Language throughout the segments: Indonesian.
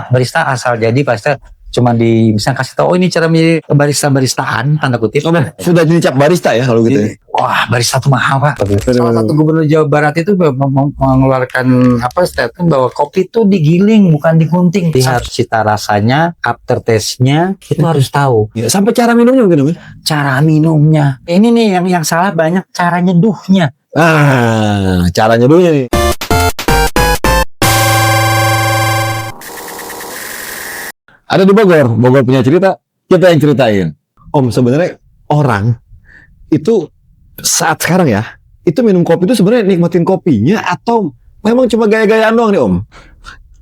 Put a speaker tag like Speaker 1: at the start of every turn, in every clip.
Speaker 1: barista asal jadi barista cuma bisa kasih tahu, oh ini cara menjadi baristaan tanda kutip.
Speaker 2: Sudah dicap barista ya kalau gitu ya.
Speaker 1: Wah, barista tuh mahal Pak. Salah satu gubernur Jawa Barat itu mengeluarkan statement bahwa kopi itu digiling bukan digunting. Harus cita rasanya, aftertaste-nya itu harus tahu.
Speaker 2: Ya, sampai cara minumnya mungkin.
Speaker 1: Cara minumnya. Ini nih yang salah banyak cara nyeduhnya.
Speaker 2: Cara nyeduhnya nih. Ada di Bogor punya cerita, kita yang ceritain. Om, sebenarnya orang itu saat sekarang ya, itu minum kopi itu sebenarnya nikmatin kopinya atau memang cuma gaya-gayaan doang nih Om?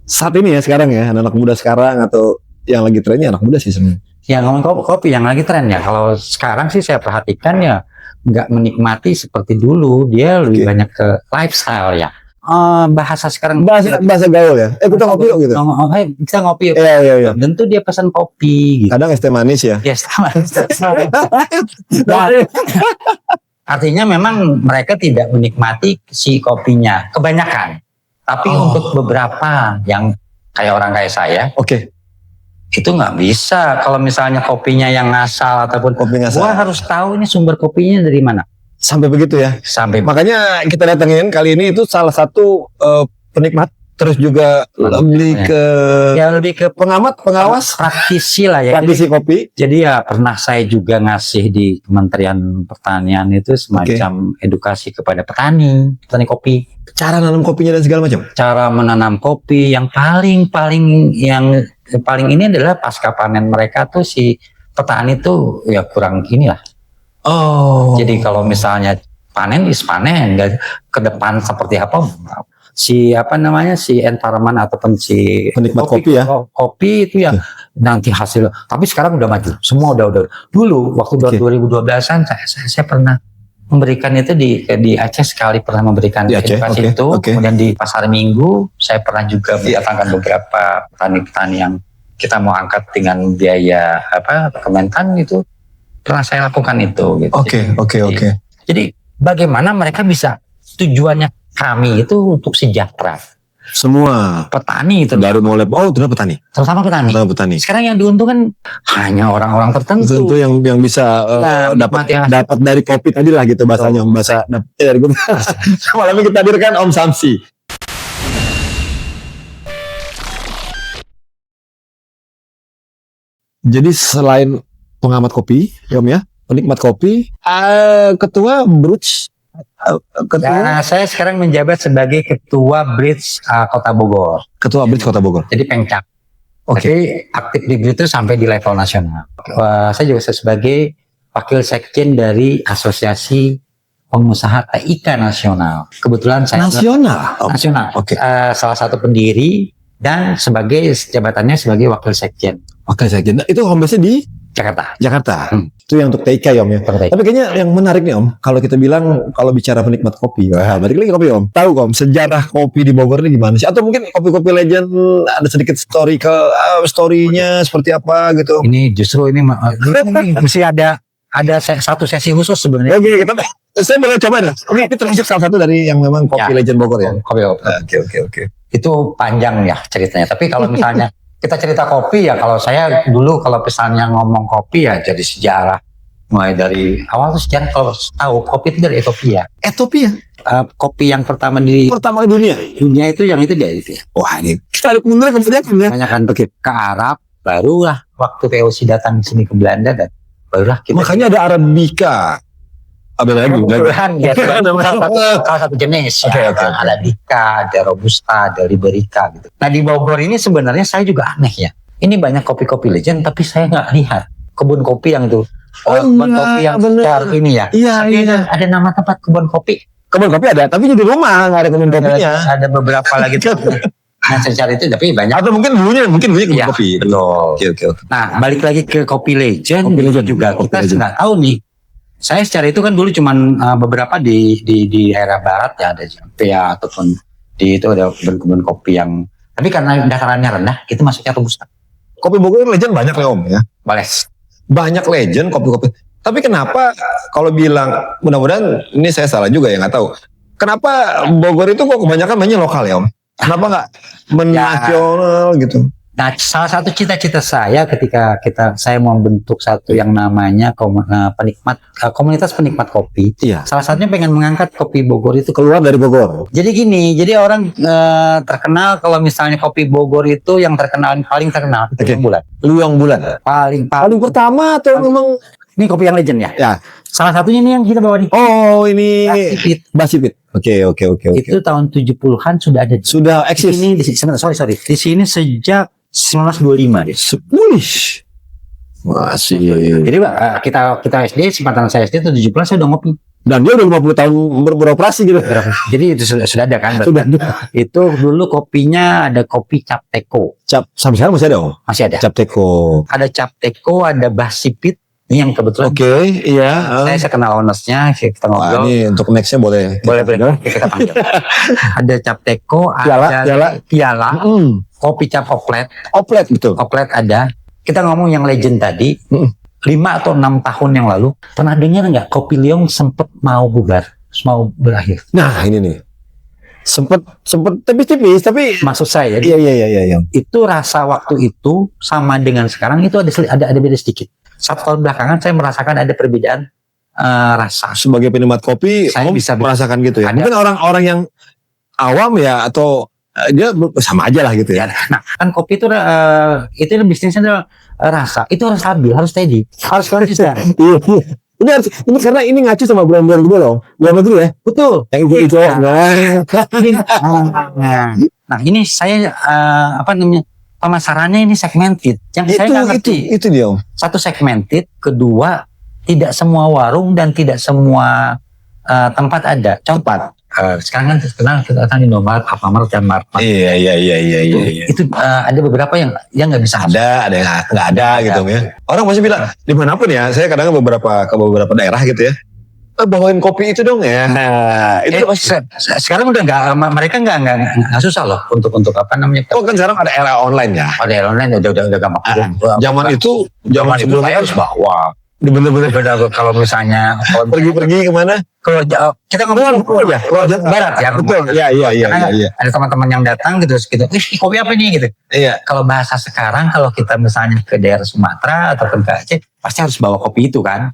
Speaker 2: Saat ini ya sekarang ya, anak muda sekarang atau yang lagi trennya anak muda sih sebenarnya.
Speaker 1: Ya ngomong kopi yang lagi tren ya. Kalau sekarang sih saya perhatikan ya nggak menikmati seperti dulu, dia lebih banyak ke lifestyle ya. Bahasa sekarang
Speaker 2: bahasa gaul ya. Kita ngopi yuk gitu.
Speaker 1: Kita ngopi yuk.
Speaker 2: Iya.
Speaker 1: Tentu dia pesan kopi gitu.
Speaker 2: Kadang es teh manis ya.
Speaker 1: Yes, artinya memang mereka tidak menikmati si kopinya kebanyakan. Tapi untuk beberapa yang kayak orang kayak saya, itu nggak bisa. Kalau misalnya kopinya yang ngasal ataupun
Speaker 2: kopi ngasal,
Speaker 1: gua harus tahu ini sumber kopinya dari mana.
Speaker 2: Sampai begitu ya. Makanya kita datengin kali ini itu salah satu penikmat, terus juga lebih ke pengamat, pengawas,
Speaker 1: praktisi lah ya.
Speaker 2: Praktisi kopi.
Speaker 1: Jadi ya pernah saya juga ngasih di Kementerian Pertanian itu semacam edukasi kepada petani kopi.
Speaker 2: Cara nanam kopinya dan segala macam. Cara
Speaker 1: menanam kopi yang paling ini adalah pasca panen mereka tuh si petani tuh ya kurang inilah. Jadi kalau misalnya panen ke depan seperti apa si environment ataupun si
Speaker 2: penikmat kopi ya.
Speaker 1: Kopi itu ya nanti hasil. Tapi sekarang udah maju. Semua udah. Dulu waktu 2012-an saya pernah memberikan itu di Aceh sekali pernah memberikan edukasi itu. Kemudian di Pasar Minggu saya pernah juga mendatangkan beberapa petani-petani yang kita mau angkat dengan biaya Kementan itu. Pernah saya lakukan itu gitu.
Speaker 2: Oke.
Speaker 1: Jadi bagaimana mereka bisa, tujuannya kami itu untuk sejahtera.
Speaker 2: Semua
Speaker 1: petani itu
Speaker 2: baru mulai petani.
Speaker 1: Terutama petani. Sekarang yang diuntungkan hanya orang-orang tertentu.
Speaker 2: Tentu yang bisa dapat dari kopi tadi lah gitu bahasanya. Bahasa dari kopi. Malam ini kita hadirkan Om Samsi. Jadi selain pengamat kopi, Om ya, penikmat kopi, ketua Bridge.
Speaker 1: Saya sekarang menjabat sebagai ketua Bridge Kota Bogor.
Speaker 2: Ketua Bridge Kota Bogor.
Speaker 1: Jadi pengcap. Jadi aktif di Bridge itu sampai di level nasional. Saya juga sebagai wakil sekjen dari Asosiasi Pengusaha TIK Nasional. Kebetulan saya nasional. Salah satu pendiri dan jabatannya sebagai wakil sekjen.
Speaker 2: Itu home base-nya di Jakarta. Itu yang untuk TIK ya Om ya. Tapi kayaknya yang menarik nih Om, kalau kita bilang kalau bicara penikmat kopi, balik lagi kopi Om. Tahu Om sejarah kopi di Bogor ini gimana sih? Atau mungkin kopi-kopi legend ada sedikit story-nya seperti apa gitu?
Speaker 1: Ini justru ini mesti ada satu sesi khusus sebenarnya.
Speaker 2: Saya boleh coba deh. Ini termasuk salah satu dari yang memang kopi legend Bogor ya.
Speaker 1: Oke. Itu panjang ya ceritanya. Tapi kalau misalnya kita cerita kopi ya, kalau saya dulu kalau misalnya ngomong kopi ya jadi sejarah mulai dari awal tuh sejarah. Kalau tahu kopi itu dari Ethiopia. Kopi yang pertama di dunia itu yang itu dari itu.
Speaker 2: Wah ini kita ada kemudian
Speaker 1: banyak kan ke Arab, barulah waktu VOC datang ke sini ke Belanda dan barulah kita.
Speaker 2: Makanya ada Arabica. Ada lagi.
Speaker 1: Salah satu jenis. Ada Arabica, ada Robusta, ada Liberica gitu. Nah di Bogor ini sebenarnya saya juga aneh ya. Ini banyak kopi-kopi legend tapi saya nggak lihat kebun kopi yang itu. Kebun kopi yang secara ini ya. Iya. Ada nama tempat kebun kopi.
Speaker 2: Kebun kopi ada, tapi di rumah nggak ada kebun kopinya.
Speaker 1: Ada beberapa lagi tuh. Nah secara itu tapi banyak.
Speaker 2: Atau mungkin dulunya kebun kopi.
Speaker 1: Betul.
Speaker 2: Oke.
Speaker 1: Nah balik lagi ke kopi legend juga kita nggak tahu nih. Saya secara itu kan dulu cuman beberapa di daerah barat ya, ada ya ataupun di itu ada kebun kopi yang, tapi karena datarannya rendah itu masuknya robusta.
Speaker 2: Kopi Bogor legend banyak ya Om ya. Banyak legend kopi-kopi. Tapi kenapa kalau bilang, mudah-mudahan ini saya salah juga ya, nggak tahu. Kenapa Bogor itu kok kebanyakan banyak lokal ya Om? Kenapa nggak menasional gitu?
Speaker 1: Nah, salah satu cita-cita saya ketika saya mau membentuk satu yang namanya komunitas penikmat kopi.
Speaker 2: Iya.
Speaker 1: Salah satunya pengen mengangkat kopi Bogor itu
Speaker 2: Keluar dari Bogor.
Speaker 1: jadi gini, jadi orang terkenal kalau misalnya kopi Bogor itu yang paling terkenal itu
Speaker 2: Oke.
Speaker 1: Bulan.
Speaker 2: Luyong Bulan.
Speaker 1: Paling
Speaker 2: Paling pertama atau memang
Speaker 1: ini kopi yang legend ya.
Speaker 2: ya.
Speaker 1: Salah satunya ini yang kita bawa nih.
Speaker 2: Oh, ini
Speaker 1: Basipit.
Speaker 2: Basipit. Oke.
Speaker 1: Itu tahun 70-an sudah ada.
Speaker 2: Sudah
Speaker 1: Di
Speaker 2: eksis.
Speaker 1: sini sorry. Di sini sejak 1925 deh.
Speaker 2: Sepuluh. Masih.
Speaker 1: Jadi kita SD, sempatan saya SD itu 70-an saya udah ngopi.
Speaker 2: Dan dia udah 50 tahun beroperasi gitu.
Speaker 1: Jadi itu sudah ada kan.
Speaker 2: Sudah.
Speaker 1: Itu dulu kopinya ada kopi Cap Teko.
Speaker 2: Sampai sekarang masih ada, Om.
Speaker 1: Masih ada.
Speaker 2: Cap Teko.
Speaker 1: Ada Cap Teko, ada Basipit. Ini yang kebetulan
Speaker 2: Oke, iya.
Speaker 1: saya kenal ownersnya, kita
Speaker 2: Wah,
Speaker 1: ngobrol.
Speaker 2: ini untuk nextnya boleh.
Speaker 1: Boleh kita panggil. Ada Cap Teko, ada Piala, kopi Cap Oplet.
Speaker 2: Oplet betul.
Speaker 1: Oplet ada. Kita ngomong yang legend tadi. 5 atau 6 tahun yang lalu pernah dengar nggak kopi Liyong sempet mau bubar, mau berakhir?
Speaker 2: Nah, ini nih. Sempet tipis-tipis tapi
Speaker 1: Maksud saya,
Speaker 2: iya.
Speaker 1: itu rasa waktu itu sama dengan sekarang itu ada beda sedikit. 1 tahun belakangan saya merasakan ada perbedaan rasa.
Speaker 2: Sebagai penikmat kopi,
Speaker 1: Saya
Speaker 2: Om
Speaker 1: bisa
Speaker 2: merasakan gitu ya.
Speaker 1: ada.
Speaker 2: Mungkin orang-orang yang awam ya atau dia sama aja lah gitu ya.
Speaker 1: Nah, kan kopi itu bisnisnya adalah rasa. Itu harus stabil, harus steady, harus konsisten.
Speaker 2: Iya. Ini karena ini ngacu sama brand-brand gue loh. Brand dulu ya.
Speaker 1: Betul.
Speaker 2: Yang itu.
Speaker 1: Nah, ini saya pemasarannya ini segmented. Yang saya nggak ngerti.
Speaker 2: Itu dia, Om.
Speaker 1: Satu segmented, kedua tidak semua warung dan tidak semua tempat ada. Contoh, sekarang kan kita datang di Indomaret, Alfamart, dan Martmart.
Speaker 2: Iya.
Speaker 1: Itu ada beberapa yang nggak bisa.
Speaker 2: Ada yang nggak ada gitu ya. Orang pasti bilang dimanapun ya. Saya kadang ke beberapa daerah gitu ya. Bawain kopi itu dong ya. Nah, itu
Speaker 1: Sekarang udah mereka nggak susah loh untuk apa namanya.
Speaker 2: Oh kan sekarang ada era online ya.
Speaker 1: Ada online udah gampang.
Speaker 2: Zaman itu
Speaker 1: saya harus bawa.
Speaker 2: bener-bener
Speaker 1: Kalau misalnya
Speaker 2: pergi kemana?
Speaker 1: kalau kita ngomong ya, barat ya.
Speaker 2: Betul. Iya.
Speaker 1: Ada teman-teman yang datang gitu, kopi apa nih gitu.
Speaker 2: Iya.
Speaker 1: Kalau bahasa sekarang, kalau kita misalnya ke daerah Sumatera atau ke Aceh, pasti harus bawa kopi itu kan.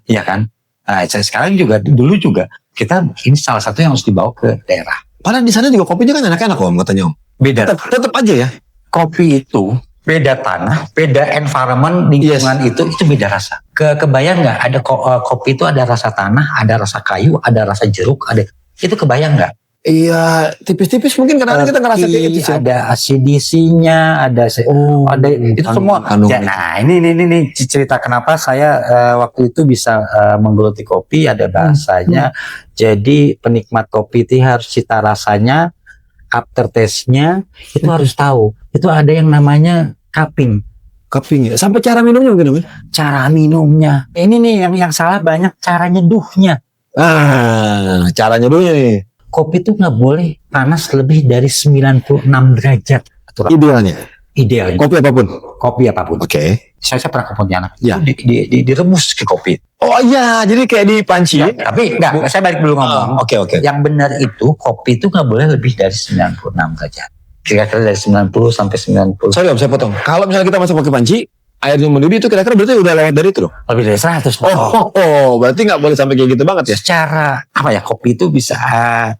Speaker 1: Iya kan. Nah, sekarang juga dulu juga kita ini salah satu yang harus dibawa ke daerah.
Speaker 2: Padahal di sana juga kopinya kan enak-enak Om katanya Om.
Speaker 1: Beda.
Speaker 2: Tetap aja ya.
Speaker 1: Kopi itu beda tanah, beda environment, lingkungan itu beda rasa. Kebayang nggak ada kopi itu ada rasa tanah, ada rasa kayu, ada rasa jeruk, itu kebayang nggak?
Speaker 2: Iya, tipis-tipis mungkin karena kita ngerasa kayak gitu.
Speaker 1: Ada acidisinya, ada itu semua. Ya, nah, ini cerita kenapa saya waktu itu bisa menggeluti kopi, ada bahasanya. Jadi penikmat kopi itu harus cita rasanya, aftertaste-nya itu harus tahu. Itu ada yang namanya cupping
Speaker 2: ya. Sampai cara minumnya mungkin.
Speaker 1: Cara minumnya. Ini nih yang salah banyak cara nyeduhnya.
Speaker 2: Cara nyeduhnya nih.
Speaker 1: Kopi itu nggak boleh panas lebih dari 96 derajat. Idealnya. Kopi apapun.
Speaker 2: Oke.
Speaker 1: Saya pernah ke Pontianak.
Speaker 2: Ya.
Speaker 1: Direbus ke kopi.
Speaker 2: Oh iya, jadi kayak di panci.
Speaker 1: Ya, tapi enggak, saya balik dulu ngomong.
Speaker 2: Oke.
Speaker 1: Yang benar itu kopi itu nggak boleh lebih dari 96 derajat. Kira-kira dari 90 sampai 90.
Speaker 2: Sorry Om, saya potong. Kalau misalnya kita masuk pakai panci, airnya mendidih itu kira-kira berarti udah lewat dari itu loh.
Speaker 1: Lebih dari 100.
Speaker 2: Berarti nggak boleh sampai kayak gitu banget ya?
Speaker 1: Secara kopi itu bisa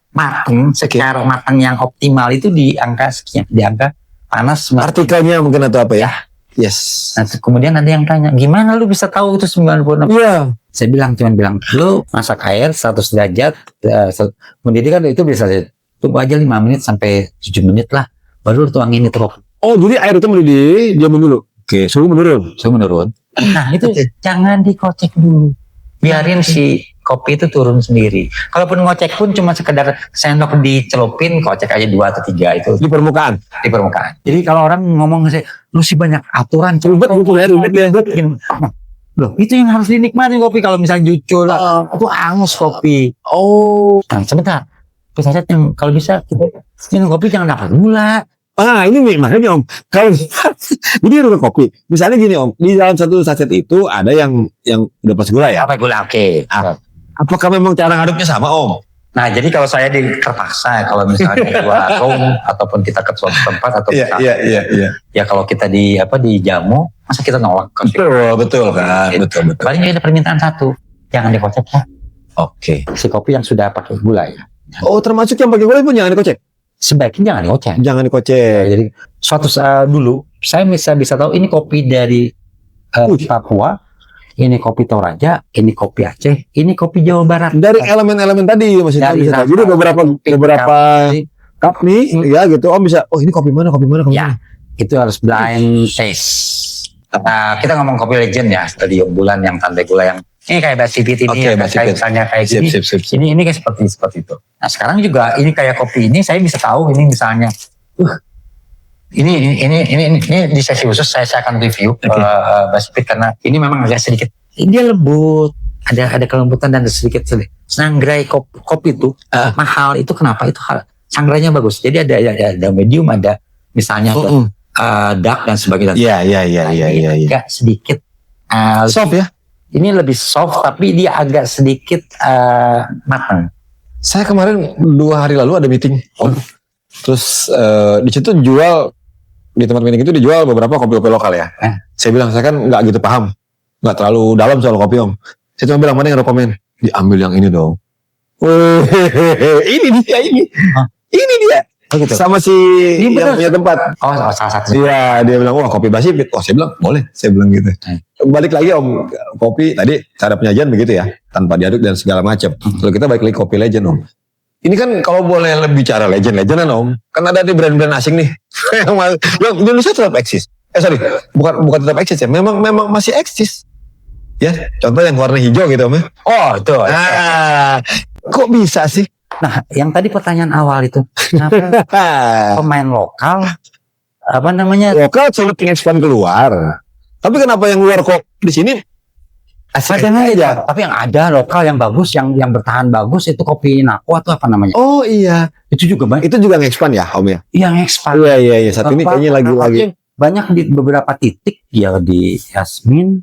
Speaker 1: matang, secara matang yang optimal itu di angka sekian, di angka panas.
Speaker 2: Artikelnya mungkin atau apa ya? Yes.
Speaker 1: Nah, kemudian ada yang tanya, gimana lu bisa tahu itu 96?
Speaker 2: Iya.
Speaker 1: Saya cuma bilang, lu masak air 100 derajat, mendidih kan itu bisa tunggu aja 5 menit sampai 7 menit lah, baru lu tuangin itu kopi.
Speaker 2: Oh, jadi air itu mendidih, diam dulu. Oke, suhu menurun.
Speaker 1: Nah, itu jangan dikocek dulu. Biarin si kopi itu turun sendiri. Kalaupun ngocek pun cuma sekedar sendok dicelupin, kocek aja 2 atau 3 itu
Speaker 2: di permukaan.
Speaker 1: Jadi kalau orang ngomong lu sih banyak aturan,
Speaker 2: ribet ya.
Speaker 1: Loh, itu yang harus dinikmatin kopi. Kalau misalnya jujur lah, itu angus kopi. Nah, sebentar. Pesannya yang kalau bisa kita minum kopi jangan dapat gula.
Speaker 2: Ini nih makanya Om. Kalau jadi ada kopi. Misalnya gini Om, di dalam satu saset itu ada yang udah pas gula ya.
Speaker 1: Apa gula? Oke.
Speaker 2: Apakah memang cara ngaduknya sama Om?
Speaker 1: Nah, jadi kalau saya terpaksa, kalau misalnya di warung ataupun kita ke suatu tempat atau ya kalau kita di jamu, masa kita nolak?
Speaker 2: Betul kan, betul.
Speaker 1: Paling ada permintaan satu, jangan dikocek ya.
Speaker 2: Oke.
Speaker 1: Si kopi yang sudah pakai gula ya.
Speaker 2: Oh, termasuk yang pakai gula pun jangan dikocek.
Speaker 1: Sebaiknya jangan dikocek.
Speaker 2: Jangan dikocek.
Speaker 1: Jadi suatu saat dulu saya bisa tahu ini kopi dari Papua. Ini kopi Toraja, ini kopi Aceh, ini kopi Jawa Barat.
Speaker 2: Dari elemen-elemen tadi maksudnya bisa tahu. Jadi beberapa cup nih, ya gitu. Om bisa, oh ini kopi mana?
Speaker 1: Ya, itu harus blind taste. Kita ngomong kopi legend ya, tadi bulan yang tanpa gula yang ini kayak Basipit ini, misalnya kayak gini. Ini kayak seperti itu. Nah sekarang juga ini kayak kopi ini, saya bisa tahu ini misalnya, ini di sesi khusus saya akan review Basipit karena ini memang agak sedikit dia lembut, ada kelembutan dan sedikit sangrai kopi itu mahal itu kenapa itu sangrainya bagus. Jadi ada medium, ada misalnya dark dan sebagainya.
Speaker 2: Iya.
Speaker 1: Agak sedikit
Speaker 2: soft ya.
Speaker 1: Ini lebih soft tapi dia agak sedikit matang.
Speaker 2: Saya kemarin 2 hari lalu ada meeting. Terus di situ di tempat meeting itu dijual beberapa kopi-kopi lokal ya. Saya bilang, saya kan nggak gitu paham, nggak terlalu dalam soal kopi om. Saya cuma bilang, mana yang rekomen? Diambil yang ini dong. Ini dia. Oh, gitu. Sama si yang punya tempat.
Speaker 1: Oh, salah satu.
Speaker 2: Iya, dia bilang, wah kopi Basipit. Oh, saya bilang, boleh. Saya bilang gitu. Balik lagi om, kopi tadi cara penyajian begitu ya, tanpa diaduk dan segala macam. Kalau kita balik lagi kopi legend om. Ini kan kalau boleh bicara legend-legendan om, kan ada di brand-brand asing nih, yang Indonesia tetap eksis. Bukan tetap eksis ya, memang masih eksis. Ya, contoh yang warna hijau gitu om ya.
Speaker 1: Oh itu.
Speaker 2: Kok bisa sih?
Speaker 1: Nah, yang tadi pertanyaan awal itu, kenapa pemain lokal,
Speaker 2: lokal sulit mengekspand keluar. Tapi kenapa yang luar kok di sini?
Speaker 1: Aja. Tapi yang ada lokal yang bagus, yang bertahan bagus itu kopi Nako atau apa namanya?
Speaker 2: Oh iya,
Speaker 1: itu juga banyak.
Speaker 2: Itu juga nge-expand ya, Om ya?
Speaker 1: Iya, nge-expand.
Speaker 2: Iya. Saat ini kayaknya lagi
Speaker 1: banyak di beberapa titik ya, di Yasmin,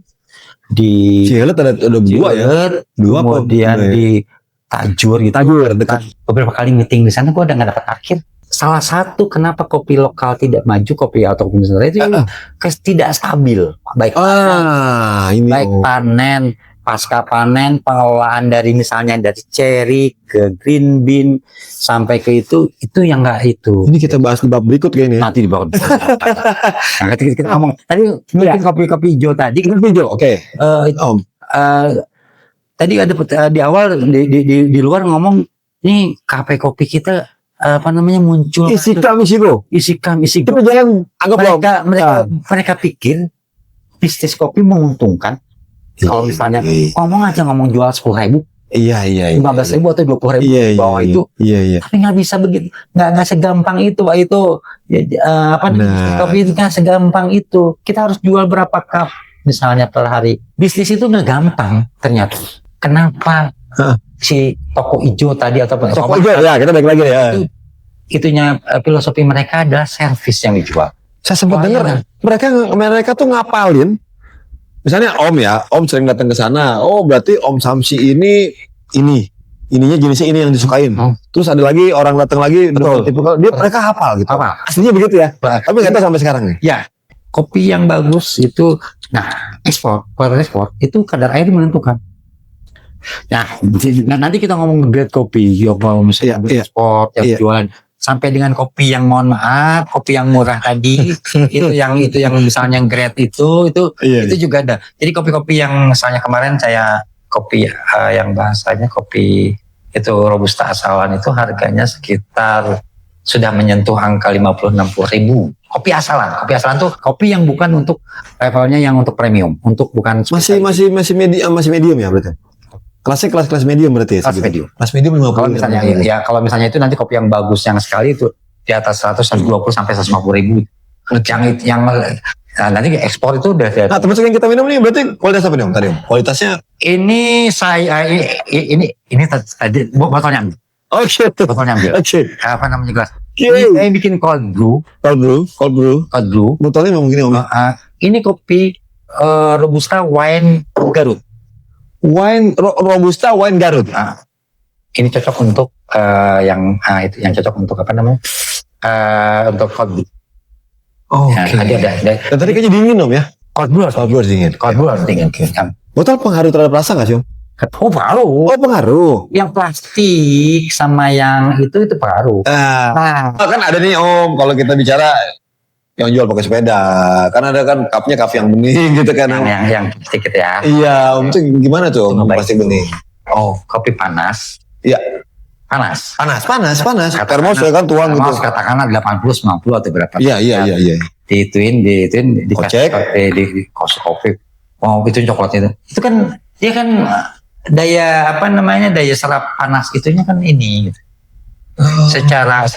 Speaker 1: di
Speaker 2: Cilet ada 2 ya. 2
Speaker 1: kemudian di Tajur gitu.
Speaker 2: Tajur dekat.
Speaker 1: Beberapa kali meeting di sana gua udah enggak dapat parkir. Salah satu kenapa kopi lokal tidak maju, kopi atau kopi Nusantara itu tidak stabil, baik panen, pasca panen, pengolahan dari misalnya dari cherry ke green bean sampai ke itu yang enggak itu.
Speaker 2: Ini kita bahas di bab berikut kayaknya.
Speaker 1: Nanti di bab. Nah, kita ngomong tadi mungkin kopi hijau tadi.
Speaker 2: Kopi hijau, oke.
Speaker 1: Tadi ada di awal di luar ngomong ini kafe kopi kita muncul
Speaker 2: isikam.
Speaker 1: Tapi
Speaker 2: jangan anggap
Speaker 1: mereka pikir bisnis kopi menguntungkan. Kalau misalnya ngomong jual 10.000, 15.000 atau 20.000 bawah itu, tapi nggak bisa begitu, nggak segampang itu Pak. Itu kopi itu nggak segampang itu. Kita harus jual berapa cup misalnya per hari. Bisnis itu nggak gampang ternyata. Kenapa? Si toko hijau tadi atau
Speaker 2: toko hijau ya, kita balik lagi ya.
Speaker 1: Itunya filosofi mereka adalah servis yang dijual.
Speaker 2: Saya sempat dengar mereka tuh ngapalin. Misalnya Om sering datang ke sana. Oh, berarti Om Samsi ininya jenisnya ini yang disukain. Terus ada lagi orang datang lagi, mereka hafal gitu. Aslinya begitu ya. Tapi nggak tahu sampai sekarang nih.
Speaker 1: Ya, kopi yang bagus itu, ekspor itu kadar air menentukan. Nah, nanti kita ngomong grade kopi, misalnya ekspor yang jualan sampai dengan kopi yang kopi yang murah tadi itu yang misalnya grade itu juga ada. Jadi kopi-kopi yang misalnya kemarin saya kopi yang bahasanya kopi itu robusta asalan itu harganya sekitar sudah menyentuh angka 50-60 ribu. Kopi asalan tuh kopi yang bukan untuk levelnya yang untuk premium, untuk bukan
Speaker 2: masih medium ya berarti. Kelasnya kelas medium berarti ya? Kelas medium 50.
Speaker 1: Kalau misalnya itu nanti kopi yang bagus yang sekali itu di atas 120 sampai 150 ribu. Yang nanti ekspor itu udah.
Speaker 2: Nah, termasuk yang kita minum nih berarti kualitas apa nih Om tadi Om? Kualitasnya?
Speaker 1: Ini tadi botolnya ambil.
Speaker 2: Oke.
Speaker 1: Botolnya ambil.
Speaker 2: Oke.
Speaker 1: Apa namanya gelas? Ini saya bikin cold brew. Botolnya memang gini Om. Ini kopi robusta wine Garut.
Speaker 2: Robusta wine Garut.
Speaker 1: Ini cocok untuk itu yang cocok untuk apa namanya? Untuk cold brew.
Speaker 2: Oke.
Speaker 1: Ada.
Speaker 2: Dan tadi kayaknya dingin Om ya?
Speaker 1: Cold brew harus
Speaker 2: dingin.
Speaker 1: Cold brew harus dingin.
Speaker 2: Botol pengaruh terhadap rasa nggak sih Om?
Speaker 1: Oh pengaruh.
Speaker 2: Oh pengaruh.
Speaker 1: Yang plastik sama yang itu pengaruh. Nah,
Speaker 2: kan ada nih Om, kalau kita bicara yang jual pakai sepeda, kan ada kan cupnya cup yang bening gitu kan.
Speaker 1: yang plastik gitu ya.
Speaker 2: Iya, Om itu gimana tuh Om plastik bening?
Speaker 1: Oh, kopi panas.
Speaker 2: Iya.
Speaker 1: Panas.
Speaker 2: Termos ya kan tuang gitu.
Speaker 1: Katakanlah 80, 90 atau berapa.
Speaker 2: Iya.
Speaker 1: Diituin
Speaker 2: Kocek.
Speaker 1: di kopi. Oh, itu coklat itu. Itu kan dia kan daya serap panas itunya kan ini gitu. Secara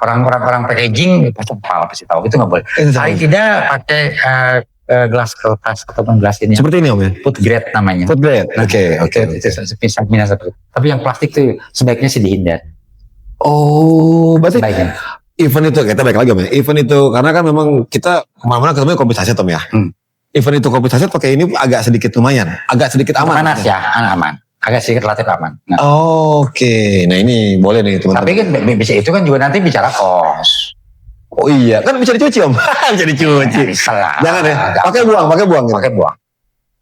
Speaker 1: orang packaging pasti tahu itu nggak boleh. Paling tidak pakai gelas kertas ataupun gelas ini.
Speaker 2: Seperti ini Om ya.
Speaker 1: Food grade namanya.
Speaker 2: Food grade. Oke.
Speaker 1: Itu seperti. Tapi yang plastik tuh sebaiknya sih dihindar.
Speaker 2: Oh, berarti
Speaker 1: Sebaiknya.
Speaker 2: event itu kita balik lagi Om ya. Event itu karena kan memang kita kemana-mana ketemu kopi saset Om ya. Event itu kopi saset pakai ini agak sedikit aman.
Speaker 1: Panas ya, aman. Agak sedikit relatif aman. Nah.
Speaker 2: Oke. Nah ini boleh nih teman-teman.
Speaker 1: Tapi kan bisa itu kan juga nanti bicara kos.
Speaker 2: Oh iya, kan bisa dicuci Om. Bisa dicuci.
Speaker 1: Bisa lah.
Speaker 2: Jangan ya. Pakai buang.
Speaker 1: Pakai buang.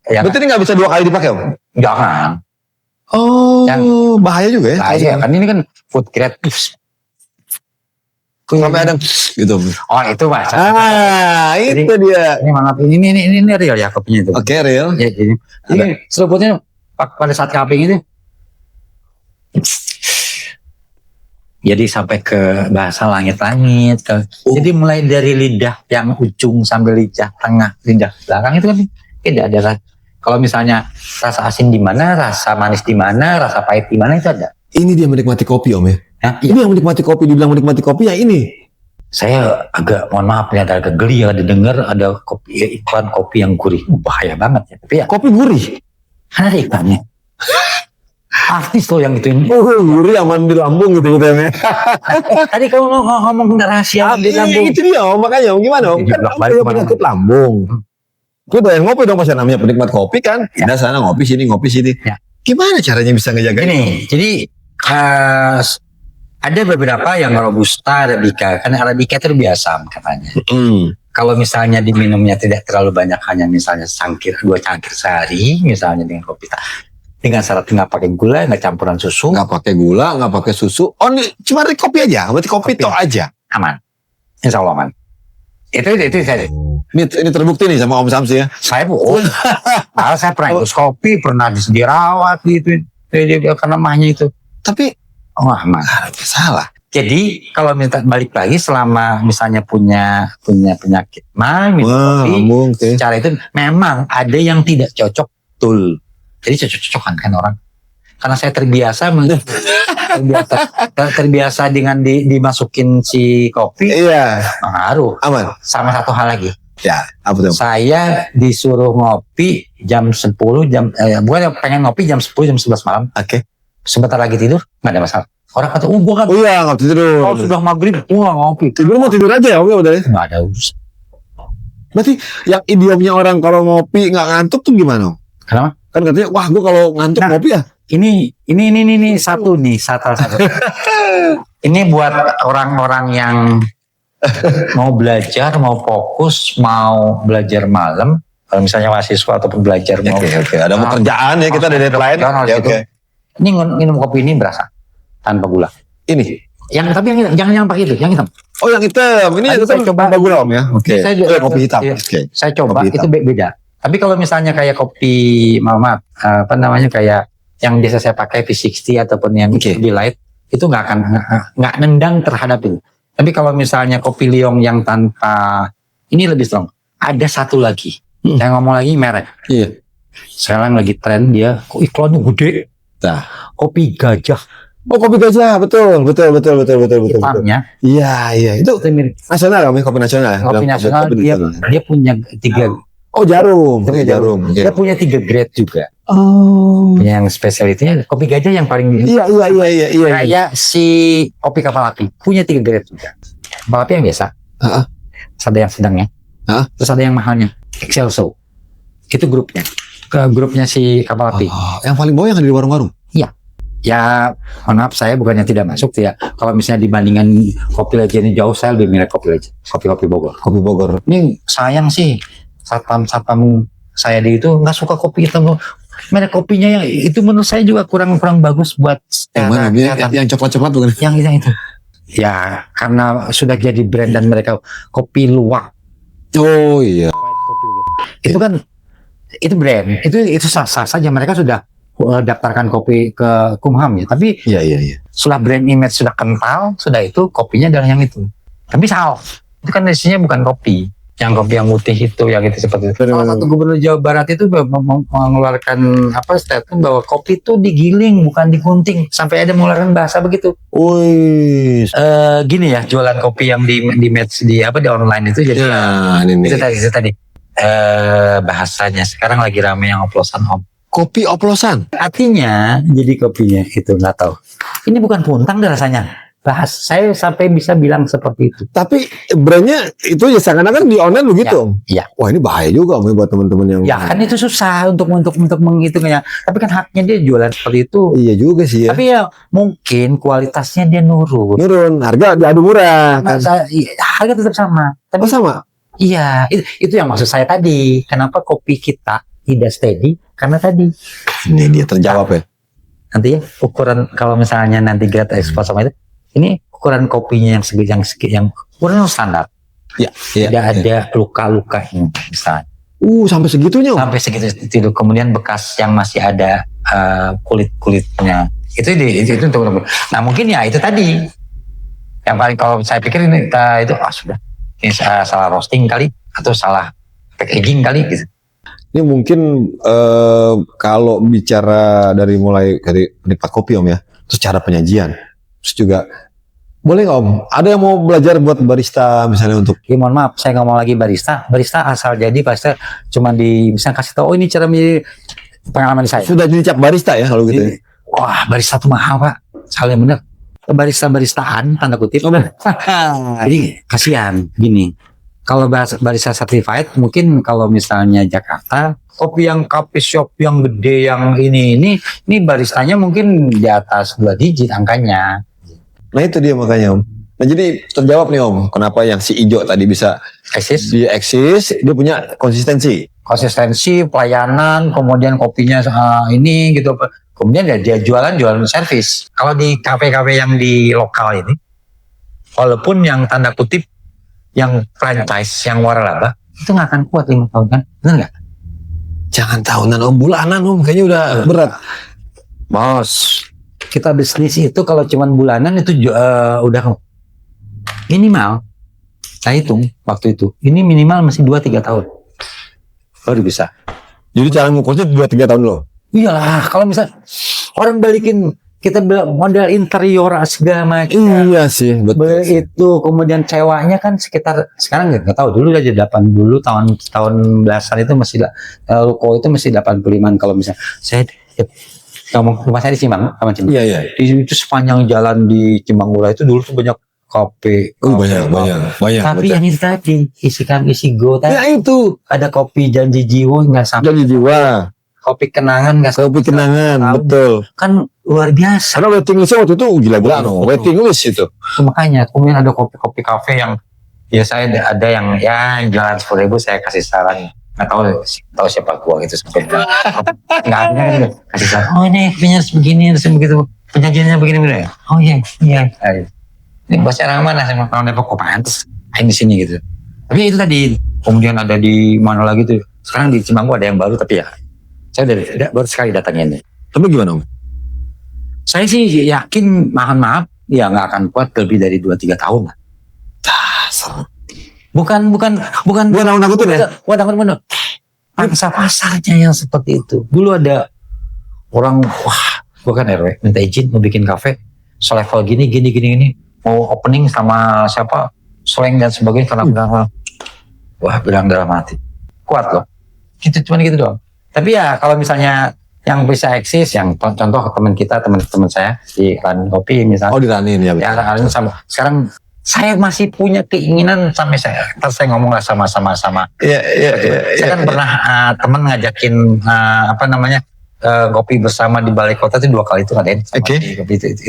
Speaker 1: Ya,
Speaker 2: berarti ini nggak bisa 2 kali dipakai Om?
Speaker 1: jangan.
Speaker 2: Oh, bahaya juga ya.
Speaker 1: Bahaya kan ini kan food grade.
Speaker 2: Sampai ada gitu.
Speaker 1: Oh itu mas.
Speaker 2: Itu dia.
Speaker 1: Ini maaf ini real ya kopinya itu.
Speaker 2: Oke, real.
Speaker 1: Ya, ini seruputnya pada saat cupping itu. Jadi sampai ke bahasa langit-langit. Jadi mulai dari lidah yang ujung sampai lidah tengah, lidah belakang itu kan tidak ada. Kalau misalnya rasa asin di mana, rasa manis di mana, rasa pahit di mana itu ada.
Speaker 2: Ini dia menikmati kopi Om ya.
Speaker 1: Iya.
Speaker 2: Ini yang menikmati kopi, dibilang menikmati kopi ya ini.
Speaker 1: Saya agak mohon maaf ya agak geli ya dengar ada kopi iklan kopi yang gurih. Bahaya banget ya. Tapi ya
Speaker 2: Kopi gurih.
Speaker 1: kan ada iklannya. Artis loh yang itu.
Speaker 2: Gurih aman di lambung gitu ya.
Speaker 1: Tadi kamu ngomong rahasia di lambung.
Speaker 2: Itu dia Om, makanya Om gimana Om? Kan ada penyakit lambung. Itu yang ngopi dong pasien namanya penikmat kopi kan. Ada sana ngopi sini.
Speaker 1: Ya.
Speaker 2: Gimana caranya bisa ngejaga
Speaker 1: Ini, jadi ada beberapa yang robusta, arabica. Karena arabica itu lebih asam katanya. Kalau misalnya diminumnya tidak terlalu banyak, hanya misalnya 2 cangkir sehari, misalnya dengan kopi, dengan syarat nggak pakai gula, nggak campuran susu,
Speaker 2: nggak pakai gula, nggak pakai susu. Oh, ini cuma kopi aja, berarti kopi toh aja.
Speaker 1: Aman, insya Allah aman. Itu saya.
Speaker 2: Ini terbukti nih sama Om Samsi ya.
Speaker 1: Saya bohong. Malah saya pernah ikut kopi, pernah dirawat gitu, karena mahnya itu.
Speaker 2: Tapi
Speaker 1: aman.
Speaker 2: Salah.
Speaker 1: Jadi kalau minta balik lagi selama misalnya punya penyakit minum kopi, secara itu memang ada yang tidak cocok betul. Jadi cocok-cocokan kan orang. Karena saya terbiasa dengan dimasukin si kopi.
Speaker 2: Iya.
Speaker 1: Pengaruh.
Speaker 2: Aman.
Speaker 1: Sama satu hal lagi.
Speaker 2: Ya, apa tuh?
Speaker 1: Saya disuruh ngopi jam 10 bukan pengen ngopi jam 10 jam 11 malam.
Speaker 2: Oke.
Speaker 1: Sebentar lagi tidur nggak ada masalah. Orang kata, gua kan.
Speaker 2: Oh iya, nggak tidur.
Speaker 1: Kalau sudah maghrib, gua nggak ngopi.
Speaker 2: Tidur mau tidur aja ya, oke udah.
Speaker 1: Nggak ada urusan.
Speaker 2: Berarti yang idiomnya orang kalau ngopi nggak ngantuk tuh gimana?
Speaker 1: Kenapa?
Speaker 2: Kan katanya, wah gua kalau ngantuk ngopi ya.
Speaker 1: Ini satu. Ini buat orang-orang yang mau belajar, mau fokus, mau belajar malam. Kalau misalnya mahasiswa ataupun belajar mau.
Speaker 2: Oke. Ada pekerjaan ya, kita ada deadline. Oke.
Speaker 1: Ini minum kopi ini berasa tanpa gula.
Speaker 2: Ini.
Speaker 1: Tapi yang jangan yang pakai itu, yang hitam.
Speaker 2: Oh, yang hitam. Ini
Speaker 1: saya coba
Speaker 2: tanpa gula Om ya. Oke. Kopi hitam.
Speaker 1: Iya.
Speaker 2: Oke.
Speaker 1: Saya coba itu beda. Tapi kalau misalnya kayak kopi kayak yang biasa saya pakai V60 ataupun yang di light itu nggak nendang terhadap itu. Tapi kalau misalnya kopi liong yang tanpa ini lebih strong. Ada satu lagi. Saya ngomong lagi merek.
Speaker 2: Iya.
Speaker 1: Sekarang lagi tren dia, kok iklannya gede.
Speaker 2: Nah,
Speaker 1: kopi gajah.
Speaker 2: Oh, kopi gajah, betul.
Speaker 1: Hitamnya.
Speaker 2: Iya. Itu nasional kami, kopi nasional.
Speaker 1: Kopi nasional dia punya 3.
Speaker 2: Oh, jarum.
Speaker 1: Dia punya 3 grade juga.
Speaker 2: Oh.
Speaker 1: Yang spesialitinya kopi gajah yang paling.
Speaker 2: Iya.
Speaker 1: Kayak si kopi kapal api punya 3 grade juga. Kapal api yang biasa. Terus ada yang sedangnya. Terus ada yang mahalnya. Excelso. Itu grupnya. Grupnya si kapal api.
Speaker 2: Yang paling bawah yang ada di warung-warung.
Speaker 1: Iya. Ya, mohon maaf saya bukannya tidak masuk ya. Kalau misalnya dibandingkan Kopi Legend jauh, saya lebih milih Kopi Legend. Kopi Bogor.
Speaker 2: Kopi Bogor.
Speaker 1: Ini sayang sih, satpam saya di itu nggak suka kopi hitam. Merek kopinya yang itu menurut saya juga kurang bagus buat
Speaker 2: Yang mana? Yang coklat-coklat bukan?
Speaker 1: Yang itu. Ya, karena sudah jadi brand dan mereka Kopi Luwak.
Speaker 2: Oh iya.
Speaker 1: Itu kan itu brand. Itu sah saja mereka sudah daftarkan kopi ke Kumham ya, tapi
Speaker 2: Iya.
Speaker 1: setelah brand image sudah kental, sudah itu kopinya adalah yang itu. Tapi salah, itu kan isinya bukan kopi, yang kopi yang putih itu, yang itu seperti itu. Salah satu gubernur Jawa Barat itu mengeluarkan statement bahwa kopi itu digiling bukan digunting, sampai ada mengeluarkan bahasa begitu.
Speaker 2: Wih.
Speaker 1: Gini ya, jualan kopi yang di match di online itu jadi.
Speaker 2: Ya, ini.
Speaker 1: Itu tadi. Bahasanya sekarang lagi rame yang oplosan om.
Speaker 2: Kopi oplosan.
Speaker 1: Artinya jadi kopinya itu nggak tahu. Ini bukan puntang deh rasanya. Saya sampai bisa bilang seperti itu.
Speaker 2: Tapi brandnya itu ya seakan-akan di online begitu.
Speaker 1: Ya.
Speaker 2: Wah ini bahaya juga om buat teman-teman yang.
Speaker 1: Ya kan itu susah untuk menghitungnya. Tapi kan haknya dia jualan seperti itu.
Speaker 2: Iya juga sih ya.
Speaker 1: Tapi ya mungkin kualitasnya dia nurun.
Speaker 2: Harga diadu murah. Kan?
Speaker 1: Harga tetap sama. Tapi
Speaker 2: sama.
Speaker 1: Iya, itu yang maksud saya tadi. Kenapa kopi kita tidak steady? Karena tadi.
Speaker 2: Ini dia terjawab ya.
Speaker 1: Nanti ya ukuran kalau misalnya nanti grade ekspor sama itu, ini ukuran kopinya yang ukuran standar.
Speaker 2: Ya.
Speaker 1: Tidak ada luka-luka yang besar.
Speaker 2: Sampai segitunya.
Speaker 1: Sampai segitu. Kemudian bekas yang masih ada kulit-kulitnya. Itu untuk. Nah mungkin ya itu tadi. Yang paling kalau saya pikir ini itu sudah. Ini salah roasting kali atau salah packaging kali gitu.
Speaker 2: Ini mungkin kalau bicara dari penikmat kopi om ya, terus cara penyajian, terus juga boleh nggak om? Ada yang mau belajar buat barista misalnya untuk?
Speaker 1: Ya, mohon maaf, saya nggak mau lagi barista asal jadi barista cuma bisa kasih tahu ini cara menjadi pengalaman saya.
Speaker 2: Sudah jadi cap barista ya kalau gitu.
Speaker 1: Wah barista tuh mahal pak, salah bener. Baristaan tanda kutip. Jadi kasihan gini. Kalau barista certified mungkin kalau misalnya Jakarta kopi yang coffee shop yang gede yang ini baristanya mungkin di atas 2 digit angkanya.
Speaker 2: Nah itu dia makanya om. Nah jadi terjawab nih om, kenapa yang si Ijo tadi bisa eksis, dia punya konsistensi,
Speaker 1: pelayanan, kemudian kopinya ini gitu. Kemudian dia jualan servis. Kalau di kafe-kafe yang di lokal ini, walaupun yang tanda kutip yang franchise yang waralaba itu nggak akan kuat 5 tahun kan, benar nggak?
Speaker 2: Jangan tahunan om, bulanan om, kayaknya udah berat.
Speaker 1: Bos, kita bisnis itu kalau cuman bulanan itu udah minimal. Saya hitung waktu itu, ini minimal masih 2-3 tahun baru bisa.
Speaker 2: Jadi cara ngukurnya 2-3 tahun loh.
Speaker 1: Iyalah, kalau misal orang balikin kita model interior segala macam.
Speaker 2: Iya sih, betul.
Speaker 1: Itu kemudian cewanya kan sekitar sekarang nggak tahu dulu aja 8 dulu tahun belasan itu masih ruko itu masih 85 kalau misalnya saya ngomong rumah saya di Cimbang sama Cimbang.
Speaker 2: Iya.
Speaker 1: Itu sepanjang jalan di Cimbangula itu dulu tuh banyak kopi.
Speaker 2: Banyak.
Speaker 1: Tapi yang itu tadi isi go tadi.
Speaker 2: Ya itu
Speaker 1: ada kopi janji jiwa nggak sampai.
Speaker 2: Janji jiwa.
Speaker 1: Kopi kenangan nggak
Speaker 2: sampai. Kopi kenangan betul.
Speaker 1: Kan luar biasa.
Speaker 2: Karena waiting listnya waktu itu gila-gila waiting list itu.
Speaker 1: Makanya kemudian ada kopi kafe yang ya saya ada yang jualan 10.000 saya kasih saran. Nggak tahu siapa gua gitu sampai nggak ada kasih saran. Oh ini kopinya begini terus begitu penyajiannya begini. Oh iya. Ini bosnya ramah lah sama kalau Depok kok pantes di sini gitu. Tapi itu tadi kemudian ada di mana lagi tuh. Sekarang di Cimanggu ada yang baru tapi ya saya baru sekali datangnya ini.
Speaker 2: Tapi gimana om?
Speaker 1: Saya sih yakin maaf ya nggak akan kuat lebih dari 2-3 tahun lah. Bukan takut ya? Bukan takut. Pasarnya yang seperti itu. Dulu ada orang gua kan RW minta izin mau bikin kafe selevel gini mau opening sama siapa Soleng dan sebagainya karena bilang dalam hati kuat loh. Cuman gitu doang. Tapi ya kalau misalnya yang bisa eksis, yang contoh teman saya di Ranin Kopi misalnya.
Speaker 2: Oh di Ranin ya.
Speaker 1: Ya Ranin sama. Sekarang saya masih punya keinginan sampai saya ngomong lah sama.
Speaker 2: Iya.
Speaker 1: Saya kan pernah teman ngajakin kopi bersama di balai kota itu 2 kali itu ngadain.
Speaker 2: Oke.
Speaker 1: Kopi itu.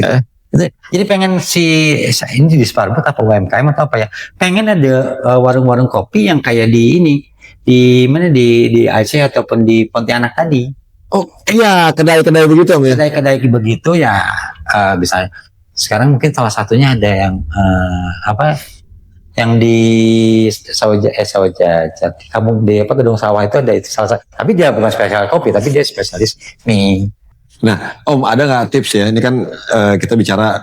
Speaker 1: Jadi pengen ini di Sparbot apa UMKM atau apa ya? Pengen ada warung-warung kopi yang kayak di ini di mana di Aceh ataupun di Pontianak tadi.
Speaker 2: Oh iya, kedai-kedai begitu Om ya.
Speaker 1: Kedai-kedai begitu ya bisa. Sekarang mungkin salah satunya ada yang yang di sawah kampung di gedung sawah itu ada itu salah satu. Tapi dia bukan spesial kopi, tapi dia spesialis mie.
Speaker 2: Nah, Om ada nggak tips ya? Ini kan kita bicara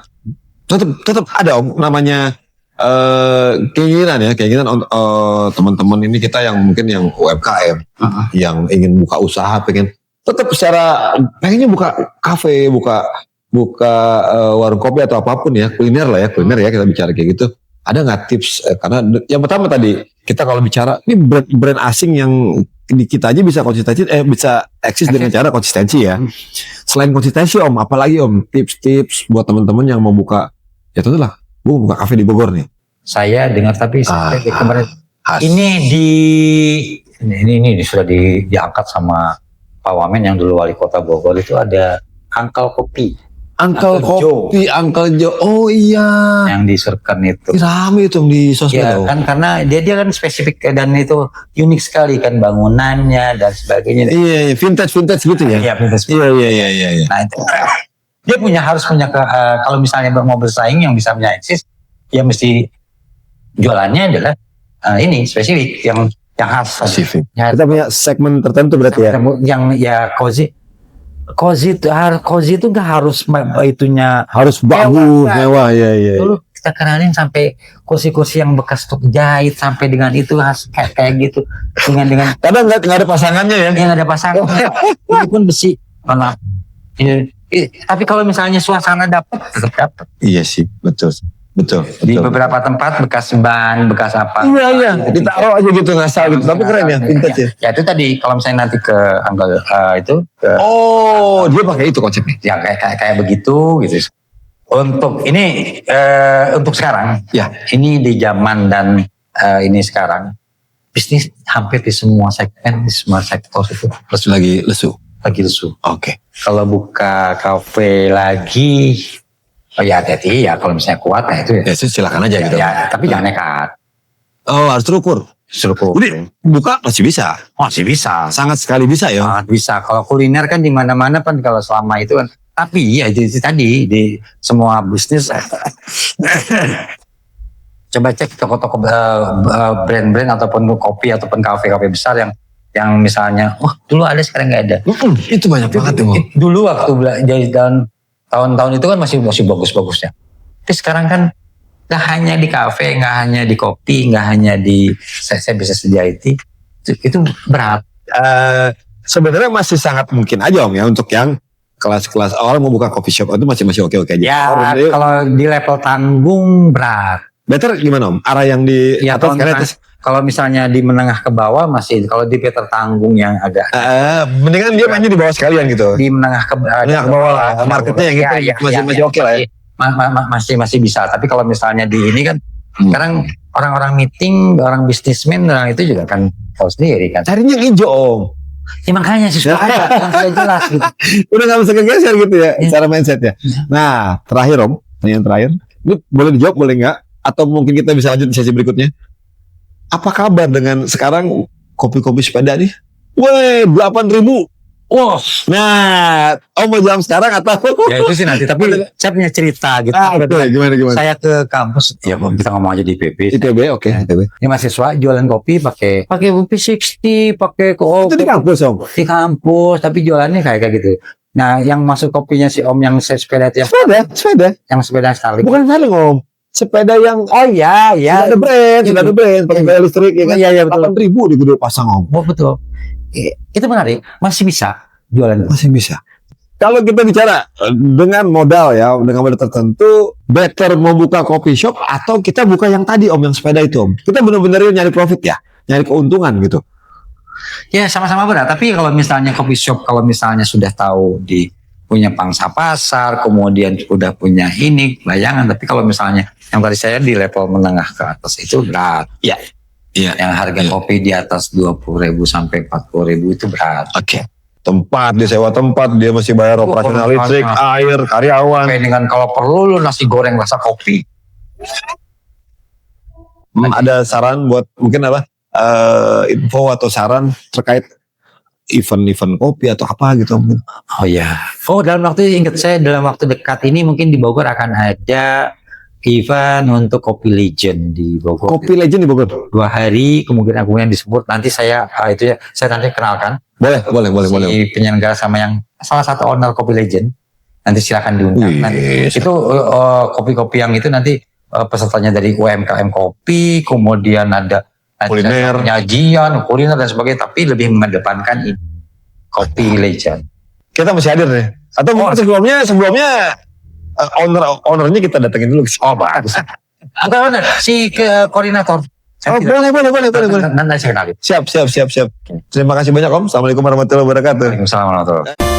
Speaker 2: tetap ada Om namanya keinginan teman-teman ini kita yang mungkin yang UMKM, yang ingin buka usaha, tetap pengennya buka kafe, buka warung kopi atau apapun ya, kuliner ya kita bicara kayak gitu. Ada nggak tips? Karena yang pertama tadi kita kalau bicara ini brand asing yang di kita aja bisa konsistensi, bisa eksis dengan cara konsistensi ya. Selain konsistensi Om, apalagi Om tips-tips buat teman-teman yang mau buka, ya tentulah, buka kafe di Bogor nih.
Speaker 1: Saya dengar tapi kemarin ini sudah diangkat sama Pak Wamen yang dulu wali kota Bogor itu ada Angkel Kopi. Uncle Joe. Oh iya. Yang diserkan itu.
Speaker 2: Rame itu di sosmed.
Speaker 1: Ya kan karena dia kan spesifik dan itu unik sekali kan bangunannya dan sebagainya.
Speaker 2: Iya, vintage gitu ya.
Speaker 1: Iya, vintage.
Speaker 2: Iya.
Speaker 1: Nah, itu dia harus punya kalau misalnya mau bersaing yang bisa punya eksis, ya mesti jualannya adalah ini spesifik yang khas.
Speaker 2: Spesifik. Ya, kita punya segmen tertentu berarti ya.
Speaker 1: Yang ya cozy itu nggak harus itunya
Speaker 2: harus bagus mewah ya.
Speaker 1: Dulu kita kenalin sampai kursi-kursi yang bekas tuk jahit sampai dengan itu kayak gitu dengan
Speaker 2: kadang nggak ada pasangannya ya.
Speaker 1: Nggak ada pasangannya. Ini pun besi. Tapi kalau misalnya suasana dapat tetap dapat.
Speaker 2: Iya sih, betul.
Speaker 1: Di beberapa tempat bekas ban, bekas apa.
Speaker 2: Iya. Ditaruh aja gitu ngasal gitu. Tapi keren ya, vintage ya.
Speaker 1: Ya itu tadi kalau misalnya nanti ke Angkel itu.
Speaker 2: Dia pakai itu konsepnya.
Speaker 1: Ya kayak begitu gitu. Untuk ini untuk sekarang, ya ini di zaman dan ini sekarang bisnis hampir di semua segmen, di semua sektor itu
Speaker 2: lagi lesu.
Speaker 1: Oke. Kalau buka kafe lagi. Oh ya hati-hati ya kalau misalnya kuat ya itu
Speaker 2: ya silakan aja gitu.
Speaker 1: Ya, tapi jangan nekat.
Speaker 2: Oh harus terukur. Jadi buka masih bisa. Sangat sekali bisa ya.
Speaker 1: Sangat bisa. Kalau kuliner kan di mana-mana kan kalau selama itu kan. Tapi ya itu tadi di semua bisnis. Coba cek toko-toko brand-brand ataupun kopi ataupun kafe-kafe besar yang misalnya, dulu ada sekarang nggak ada.
Speaker 2: Itu banyak banget tuh.
Speaker 1: Dulu waktu jadi tahun-tahun itu kan masih bagus-bagusnya. Tapi sekarang kan nggak hanya di kafe, nggak hanya di kopi, nggak hanya di saya bisa sediaiti, itu berat.
Speaker 2: Sebenarnya masih sangat mungkin aja Om ya untuk yang kelas-kelas awal mau buka coffee shop itu masih oke aja.
Speaker 1: Ya kalau di level tanggung berat.
Speaker 2: Better gimana Om? Arah yang di atas
Speaker 1: kalau misalnya di menengah ke bawah masih, kalau di Peter Tanggung yang agak
Speaker 2: mendingan dia mainnya di bawah sekalian gitu.
Speaker 1: Di menengah ke
Speaker 2: bawah lah, marketnya yang gitu masih oke lah ya.
Speaker 1: Masih bisa. Tapi kalau misalnya di ini kan sekarang orang-orang meeting, orang bisnismen, orang itu juga kan tahu sendiri kan.
Speaker 2: Carinya hijau Om.
Speaker 1: Ya makanya sih sudah jelas gitu.
Speaker 2: Udah nggak bisa kegeser gitu ya cara mindsetnya. Nah terakhir Om, pertanyaan terakhir. Ini boleh dijawab boleh nggak? Atau mungkin kita bisa lanjut di sesi berikutnya. Apa kabar dengan sekarang kopi-kopi sepeda nih? Weh, 8.000. Wah, nah, mau jam sekarang atau?
Speaker 1: Ya itu sih nanti. Tapi saya punya cerita gitu.
Speaker 2: Betul, gimana?
Speaker 1: Saya ke kampus. Ya, kita ngomong aja di IPB.
Speaker 2: Oke.
Speaker 1: Ini mahasiswa jualan kopi pakai P60, pakai
Speaker 2: Itu di kampus Om.
Speaker 1: Di kampus, tapi jualannya kayak gitu. Nah, yang masuk kopinya si Om yang sepeda itu.
Speaker 2: Sepeda.
Speaker 1: Yang sepeda Starling.
Speaker 2: Bukan Starling Om. Sepeda yang
Speaker 1: ya
Speaker 2: sudah ada brand pakai sepeda listrik ya kan.
Speaker 1: Iya betul.
Speaker 2: 8.000 di gede pasang Om.
Speaker 1: Oh betul. Itu menarik, masih bisa jualan.
Speaker 2: Masih bisa. Kalau kita bicara dengan modal tertentu, better mau buka coffee shop atau kita buka yang tadi Om yang sepeda itu Om. Kita benar-benar nyari profit ya, nyari keuntungan gitu.
Speaker 1: Ya sama-sama berat. Tapi kalau misalnya coffee shop, kalau misalnya sudah tahu punya pangsa pasar, kemudian udah punya bayangan. Tapi kalau misalnya yang tadi saya di level menengah ke atas itu berat.
Speaker 2: Iya.
Speaker 1: Yang harga kopi di atas 20.000 sampai 40.000 itu berat.
Speaker 2: Oke. tempat, dia sewa tempat, dia mesti bayar operasional listrik, air, karyawan.
Speaker 1: Sampai dengan kalau perlu lu nasi goreng rasa kopi.
Speaker 2: Ada saran buat mungkin apa info atau saran terkait event-event kopi atau apa gitu?
Speaker 1: Oh ya. Oh, dalam waktu ingat saya dalam waktu dekat ini mungkin di Bogor akan ada event untuk Kopi Legend di Bogor.
Speaker 2: Kopi Legend di Bogor
Speaker 1: 2 hari kemudian disebut nanti saya itu ya saya nanti kenalkan.
Speaker 2: Boleh.
Speaker 1: Penyelenggara sama yang salah satu owner Kopi Legend. Nanti silakan diundang. Nanti itu kopi-kopi yang itu nanti pesertanya dari UMKM kopi, kemudian ada
Speaker 2: kuliner,
Speaker 1: penyajian, kuliner dan sebagainya, tapi lebih mengedepankan ini Kopi Legend.
Speaker 2: Kita masih hadir nih. Atau sebelumnya ownernya kita datengin dulu.
Speaker 1: Oh bagus. Atau owner si koordinator.
Speaker 2: Boleh.
Speaker 1: Nanti saya kenalin.
Speaker 2: Siap. Terima kasih banyak Om. Assalamualaikum warahmatullahi wabarakatuh.
Speaker 1: Waalaikumsalam warahmatullahi wabarakatuh.